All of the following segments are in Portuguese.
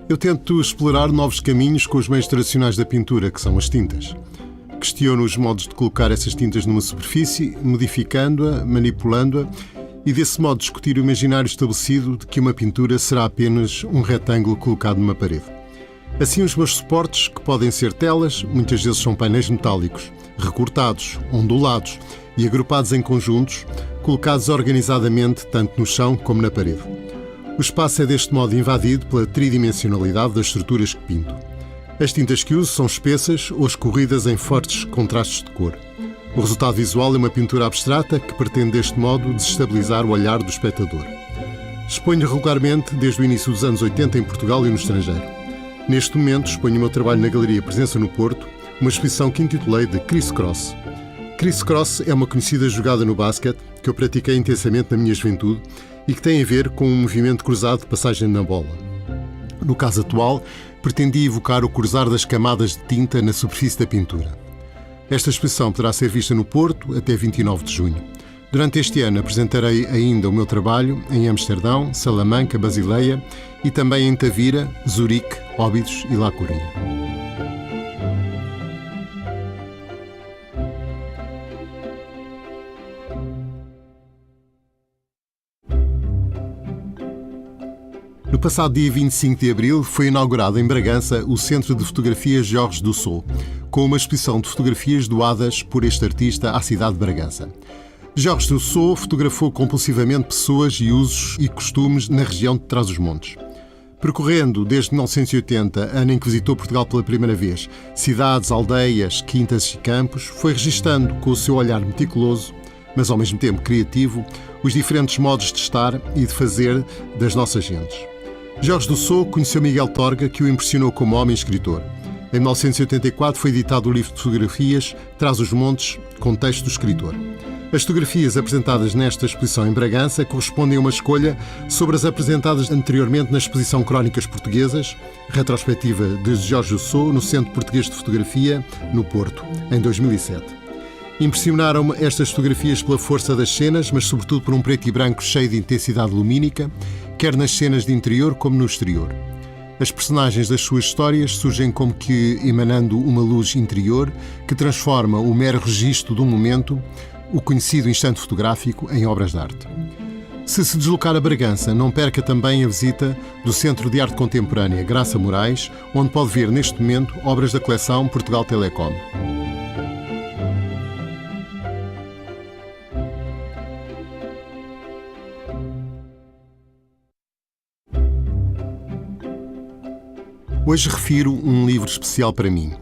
Eu tento explorar novos caminhos com os meios tradicionais da pintura, que são as tintas. Questiono os modos de colocar essas tintas numa superfície, modificando-a, manipulando-a e desse modo discutir o imaginário estabelecido de que uma pintura será apenas um retângulo colocado numa parede. Assim, os meus suportes, que podem ser telas, muitas vezes são painéis metálicos, recortados, ondulados e agrupados em conjuntos, colocados organizadamente tanto no chão como na parede. O espaço é deste modo invadido pela tridimensionalidade das estruturas que pinto. As tintas que uso são espessas ou escorridas em fortes contrastes de cor. O resultado visual é uma pintura abstrata que pretende deste modo desestabilizar o olhar do espectador. Exponho regularmente desde o início dos anos 80 em Portugal e no estrangeiro. Neste momento exponho o meu trabalho na Galeria Presença no Porto, uma exposição que intitulei de Criss Cross. Criss Cross é uma conhecida jogada no basquete que eu pratiquei intensamente na minha juventude e que tem a ver com um movimento cruzado de passagem na bola. No caso atual, pretendi evocar o cruzar das camadas de tinta na superfície da pintura. Esta exposição poderá ser vista no Porto até 29 de junho. Durante este ano apresentarei ainda o meu trabalho em Amsterdão, Salamanca, Basileia e também em Tavira, Zurique, Óbidos e La Coruña. No passado dia 25 de abril foi inaugurado em Bragança o Centro de Fotografia Georges Dussault, com uma exposição de fotografias doadas por este artista à cidade de Bragança. Georges Dussault fotografou compulsivamente pessoas e usos e costumes na região de Trás-os-Montes. Percorrendo desde 1980, ano em que visitou Portugal pela primeira vez, cidades, aldeias, quintas e campos, foi registando com o seu olhar meticuloso, mas ao mesmo tempo criativo, os diferentes modos de estar e de fazer das nossas gentes. Georges Dussault conheceu Miguel Torga, que o impressionou como homem e escritor. Em 1984 foi editado o livro de fotografias Trás-os-Montes, com texto do escritor. As fotografias apresentadas nesta exposição em Bragança correspondem a uma escolha sobre as apresentadas anteriormente na exposição Crónicas Portuguesas, retrospectiva de Georges Dussault no Centro Português de Fotografia, no Porto, em 2007. Impressionaram-me estas fotografias pela força das cenas, mas sobretudo por um preto e branco cheio de intensidade lumínica, quer nas cenas de interior como no exterior. As personagens das suas histórias surgem como que emanando uma luz interior que transforma o mero registro de um momento, o conhecido instante fotográfico, em obras de arte. Se deslocar a Bragança, não perca também a visita do Centro de Arte Contemporânea Graça Moraes, onde pode ver neste momento obras da coleção Portugal Telecom. Hoje refiro um livro especial para mim.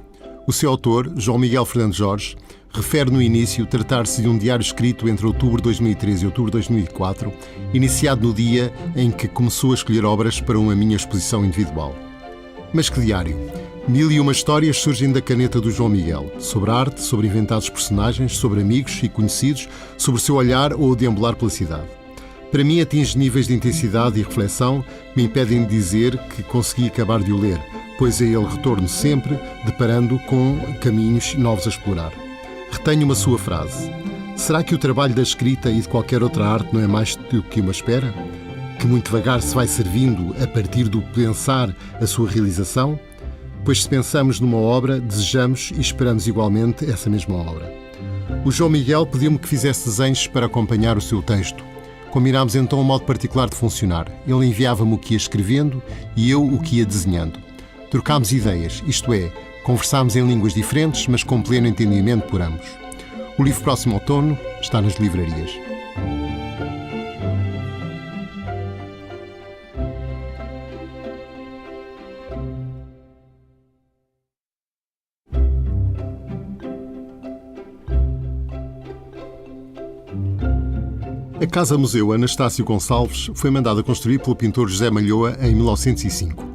O seu autor, João Miguel Fernandes Jorge, refere no início tratar-se de um diário escrito entre outubro de 2013 e outubro de 2004, iniciado no dia em que começou a escolher obras para uma minha exposição individual. Mas que diário? 1001 histórias surgem da caneta do João Miguel, sobre arte, sobre inventados personagens, sobre amigos e conhecidos, sobre o seu olhar ou o deambular pela cidade. Para mim atinge níveis de intensidade e reflexão que me impedem de dizer que consegui acabar de o ler, pois a ele retorno sempre, deparando com caminhos novos a explorar. Retenho uma sua frase. Será que o trabalho da escrita e de qualquer outra arte não é mais do que uma espera? Que muito devagar se vai servindo a partir do pensar a sua realização? Pois se pensamos numa obra, desejamos e esperamos igualmente essa mesma obra. O João Miguel pediu-me que fizesse desenhos para acompanhar o seu texto. Combinámos então um modo particular de funcionar. Ele enviava-me o que ia escrevendo e eu o que ia desenhando. Trocámos ideias, isto é, conversámos em línguas diferentes, mas com pleno entendimento por ambos. O livro Próximo Outono está nas livrarias. A Casa-Museu Anastácio Gonçalves foi mandada construir pelo pintor José Malhoa em 1905.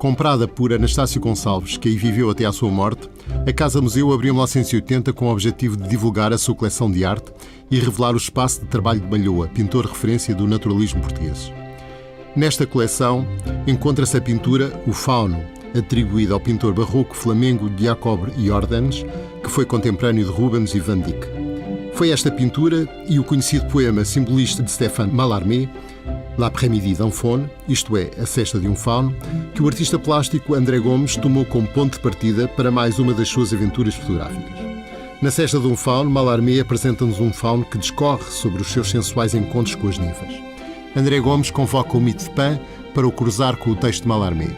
Comprada por Anastácio Gonçalves, que aí viveu até à sua morte, a Casa-Museu abriu em 1980 com o objetivo de divulgar a sua coleção de arte e revelar o espaço de trabalho de Malhoa, pintor referência do naturalismo português. Nesta coleção encontra-se a pintura O Fauno, atribuída ao pintor barroco flamengo Jacob Jordaens, que foi contemporâneo de Rubens e Van Dyck. Foi esta pintura e o conhecido poema simbolista de Stéphane Mallarmé L'après-midi d'un faune, isto é, a cesta de um fauno, que o artista plástico André Gomes tomou como ponto de partida para mais uma das suas aventuras fotográficas. Na cesta de um fauno, Mallarmé apresenta-nos um fauno que discorre sobre os seus sensuais encontros com as ninfas. André Gomes convoca o mito de Pan para o cruzar com o texto de Mallarmé.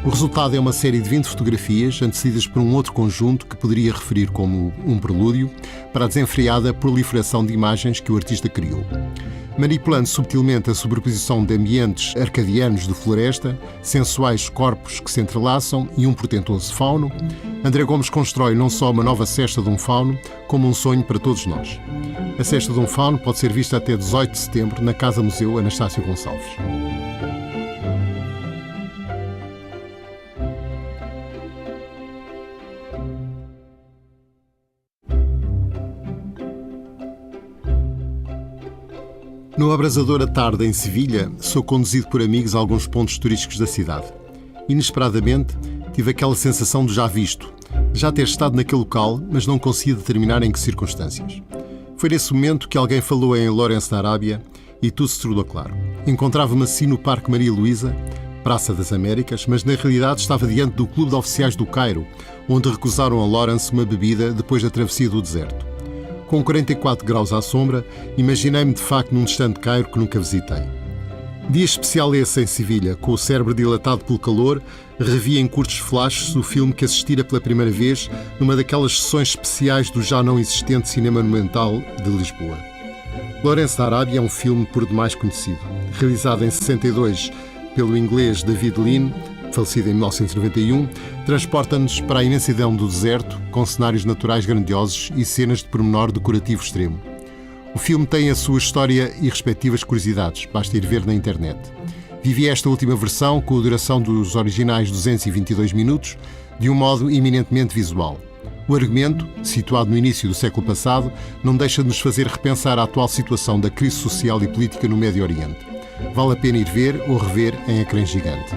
O resultado é uma série de 20 fotografias, antecedidas por um outro conjunto que poderia referir como um prelúdio para a desenfreada proliferação de imagens que o artista criou. Manipulando subtilmente a sobreposição de ambientes arcadianos de floresta, sensuais corpos que se entrelaçam e um portentoso fauno, André Gomes constrói não só uma nova cesta de um fauno, como um sonho para todos nós. A cesta de um fauno pode ser vista até 18 de setembro na Casa Museu Anastácio Gonçalves. No abrasador à tarde em Sevilha, sou conduzido por amigos a alguns pontos turísticos da cidade. Inesperadamente, tive aquela sensação de já visto, já ter estado naquele local, mas não conseguia determinar em que circunstâncias. Foi nesse momento que alguém falou em Lourenço da Arábia e tudo se tornou claro. Encontrava-me assim no Parque Maria Luísa, Praça das Américas, mas na realidade estava diante do Clube de Oficiais do Cairo, onde recusaram a Lawrence uma bebida depois da travessia do deserto. Com 44 graus à sombra, imaginei-me de facto num distante Cairo que nunca visitei. Dia especial esse em Sevilha, com o cérebro dilatado pelo calor, revi em curtos flashes o filme que assistira pela primeira vez numa daquelas sessões especiais do já não existente Cinema Monumental de Lisboa. Lourenço da Arábia é um filme por demais conhecido. Realizado em 62 pelo inglês David Lean, falecido em 1991, transporta-nos para a imensidão do deserto, com cenários naturais grandiosos e cenas de pormenor decorativo extremo. O filme tem a sua história e respectivas curiosidades, basta ir ver na internet. Vivi esta última versão, com a duração dos originais 222 minutos, de um modo eminentemente visual. O argumento, situado no início do século passado, não deixa de nos fazer repensar a atual situação da crise social e política no Médio Oriente. Vale a pena ir ver ou rever em ecrã gigante.